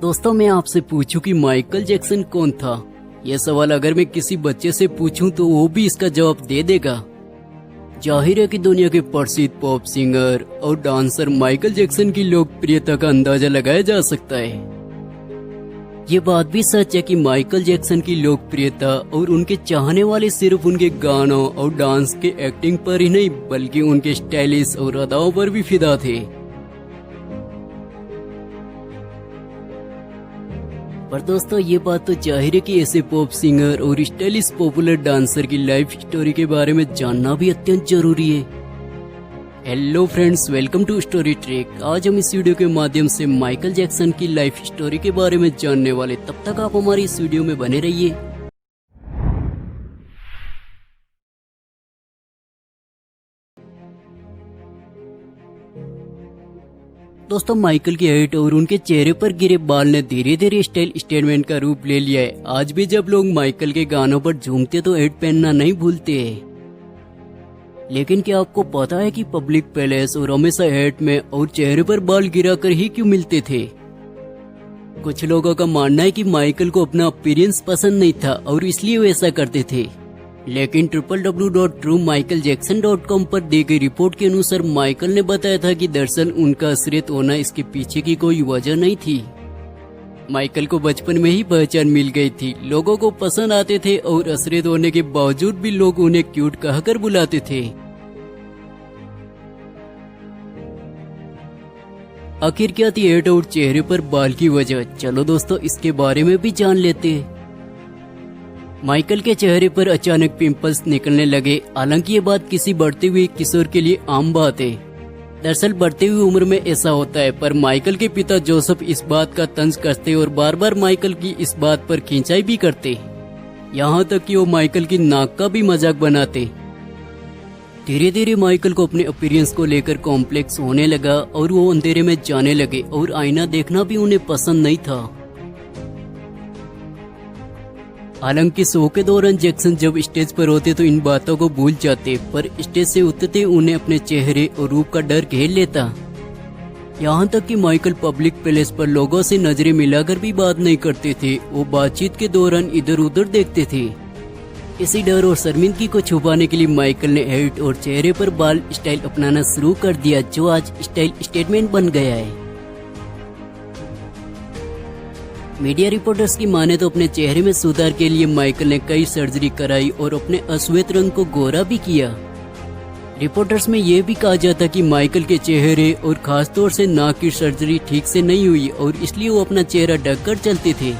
दोस्तों, मैं आपसे पूछूं कि माइकल जैक्सन कौन था। यह सवाल अगर मैं किसी बच्चे से पूछूं तो वो भी इसका जवाब दे देगा। जाहिर है कि दुनिया के प्रसिद्ध पॉप सिंगर और डांसर माइकल जैक्सन की लोकप्रियता का अंदाजा लगाया जा सकता है। ये बात भी सच है कि माइकल जैक्सन की लोकप्रियता और उनके चाहने वाले सिर्फ उनके गानों और डांस के एक्टिंग पर ही नहीं बल्कि उनके स्टाइलिश और अदाओं पर भी फिदा थे। पर दोस्तों, ये बात तो जाहिर है कि ऐसे पॉप सिंगर और स्टाइलिश पॉपुलर डांसर की लाइफ स्टोरी के बारे में जानना भी अत्यंत जरूरी है। Hello friends, welcome to story track. आज हम इस वीडियो के माध्यम से माइकल जैक्सन की लाइफ स्टोरी के बारे में जानने वाले। तब तक आप हमारी इस वीडियो में बने रहिए। दोस्तों, माइकल की हाइट और उनके चेहरे पर गिरे बाल ने धीरे धीरे स्टाइल स्टेटमेंट का रूप ले लिया है। आज भी जब लोग माइकल के गानों पर झूमते तो हेड पहनना नहीं भूलते हैं। लेकिन क्या आपको पता है कि पब्लिक प्लेस और हमेशा हेड में और चेहरे पर बाल गिरा कर ही क्यों मिलते थे? कुछ लोगों का मानना है कि माइकल को अपना अपीयरेंस पसंद नहीं था और इसलिए वो ऐसा करते थे। लेकिन www.truemichaeljackson.com पर दी गई रिपोर्ट के अनुसार माइकल ने बताया था कि दरअसल उनका असलियत होना इसके पीछे की कोई वजह नहीं थी। माइकल को बचपन में ही पहचान मिल गई थी, लोगों को पसंद आते थे और असलियत होने के बावजूद भी लोग उन्हें क्यूट कहकर बुलाते थे। आखिर क्या थी हेड और चेहरे पर बाल की वजह? चलो दोस्तों, इसके बारे में भी जान लेते हैं। माइकल के चेहरे पर अचानक पिंपल्स निकलने लगे। हालांकि ये बात किसी बढ़ते हुए किशोर के लिए आम बात है। दरअसल बढ़ती हुई उम्र में ऐसा होता है, पर माइकल के पिता जोसेफ इस बात का तंज कसते और बार बार माइकल की इस बात पर खिंचाई भी करते, यहाँ तक कि वो माइकल की नाक का भी मजाक बनाते। धीरे धीरे माइकल को अपने अपीयरेंस को लेकर कॉम्प्लेक्स होने लगा और वो अंधेरे में जाने लगे और आईना देखना भी उन्हें पसंद नहीं था। हालांकि शो के दौरान जैक्सन जब स्टेज पर होते तो इन बातों को भूल जाते, पर स्टेज से उतरते उन्हें अपने चेहरे और रूप का डर घेर लेता। यहाँ तक कि माइकल पब्लिक प्लेस पर लोगों से नजरें मिलाकर भी बात नहीं करते थे। वो बातचीत के दौरान इधर उधर देखते थे। इसी डर और शर्मिंदगी को छुपाने के लिए माइकल ने हेड और चेहरे पर बाल स्टाइल अपनाना शुरू कर दिया, जो आज स्टाइल स्टेटमेंट बन गया है। मीडिया रिपोर्टर्स की माने तो अपने चेहरे में सुधार के लिए माइकल ने कई सर्जरी कराई और अपने अश्वेत रंग को गोरा भी किया। रिपोर्टर्स में यह भी कहा जाता कि माइकल के चेहरे और खासतौर से नाक की सर्जरी ठीक से नहीं हुई और इसलिए वो अपना चेहरा ढककर चलते थे।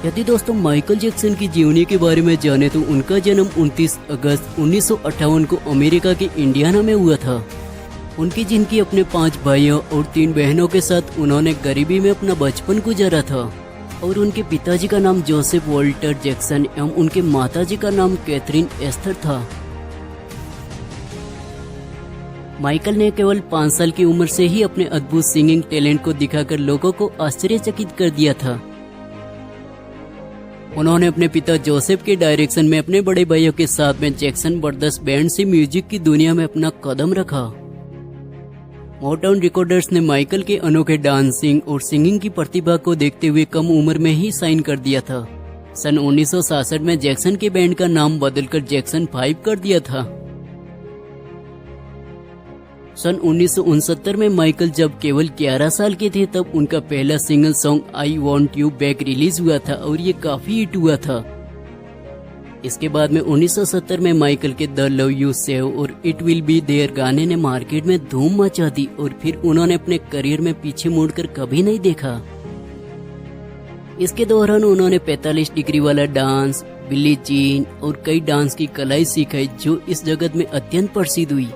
यदि दोस्तों माइकल जैक्सन की जीवनी के बारे में जाने तो उनका जन्म 29 अगस्त 1958 को अमेरिका के इंडियाना में हुआ था। उनकी जिनकी अपने 5 भाइयों और 3 बहनों के साथ उन्होंने गरीबी में अपना बचपन गुजारा था और उनके पिताजी का नाम जोसेफ वॉल्टर जैक्सन एवं उनके माताजी का नाम कैथरीन एस्थर था। माइकल ने केवल 5 साल की उम्र से ही अपने अद्भुत सिंगिंग टैलेंट को दिखाकर लोगों को आश्चर्यचकित कर दिया था। उन्होंने अपने पिता जोसेफ के डायरेक्शन में अपने बड़े भाइयों के साथ में जैक्सन ब्रदर्स बैंड से म्यूजिक की दुनिया में अपना कदम रखा। मोटाउन रिकॉर्डर्स ने माइकल के अनोखे डांसिंग और सिंगिंग की प्रतिभा को देखते हुए कम उम्र में ही साइन कर दिया था। सन 1966 में जैक्सन के बैंड का नाम बदलकर जैक्सन 5 कर दिया था। सन 1969 में माइकल जब केवल 11 साल के थे तब उनका पहला single song I want you back release हुआ था और ये काफी हिट हुआ था। इसके बाद में 1970 में माइकल के द लव यू सेव और इट विल बी देयर गाने ने मार्केट में धूम मचा दी और फिर उन्होंने अपने करियर में पीछे मुड़कर कभी नहीं देखा। इसके दौरान उन्होंने 45 डिग्री वाला डांस, बिली जीन और कई डांस की कलाई सिखाई जो इस जगत में अत्यंत प्रसिद्ध हुई।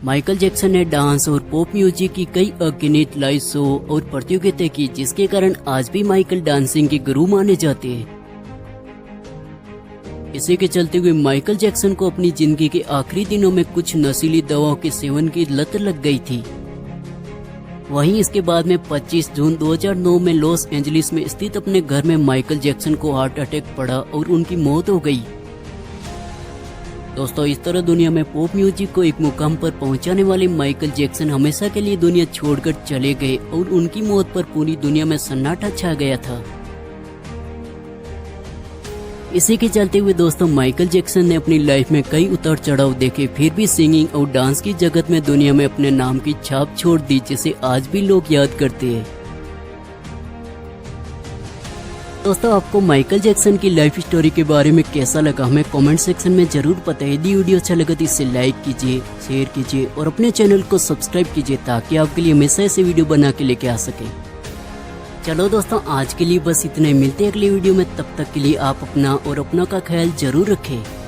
माइकल जैक्सन ने डांस और पॉप म्यूजिक की कई अगिनत लाइव शो और प्रतियोगिताएं की, जिसके कारण आज भी माइकल डांसिंग के गुरु माने जाते हैं। इसी के चलते हुए माइकल जैक्सन को अपनी जिंदगी के आखिरी दिनों में कुछ नशीली दवाओं के सेवन की लत लग गई थी। वहीं इसके बाद में 25 जून 2009 में लॉस एंजलिस में स्थित अपने घर में माइकल जैक्सन को हार्ट अटैक पड़ा और उनकी मौत हो गई। दोस्तों, इस तरह दुनिया में पॉप म्यूजिक को एक मुकाम पर पहुंचाने वाले माइकल जैक्सन हमेशा के लिए दुनिया छोड़कर चले गए और उनकी मौत पर पूरी दुनिया में सन्नाटा छा गया था। इसी के चलते हुए दोस्तों, माइकल जैक्सन ने अपनी लाइफ में कई उतार चढ़ाव देखे, फिर भी सिंगिंग और डांस की जगत में दुनिया में अपने नाम की छाप छोड़ दी, जिसे आज भी लोग याद करते हैं। दोस्तों, आपको माइकल जैक्सन की लाइफ स्टोरी के बारे में कैसा लगा हमें कमेंट सेक्शन में जरूर बताइए। यदि वीडियो अच्छा लगा तो इसे लाइक कीजिए, शेयर कीजिए और अपने चैनल को सब्सक्राइब कीजिए ताकि आपके लिए हमेशा ऐसे वीडियो बना के लेके आ सके। चलो दोस्तों, आज के लिए बस इतना ही। मिलते हैं अगली वीडियो में, तब तक के लिए आप अपना और अपनों का ख्याल जरूर रखें।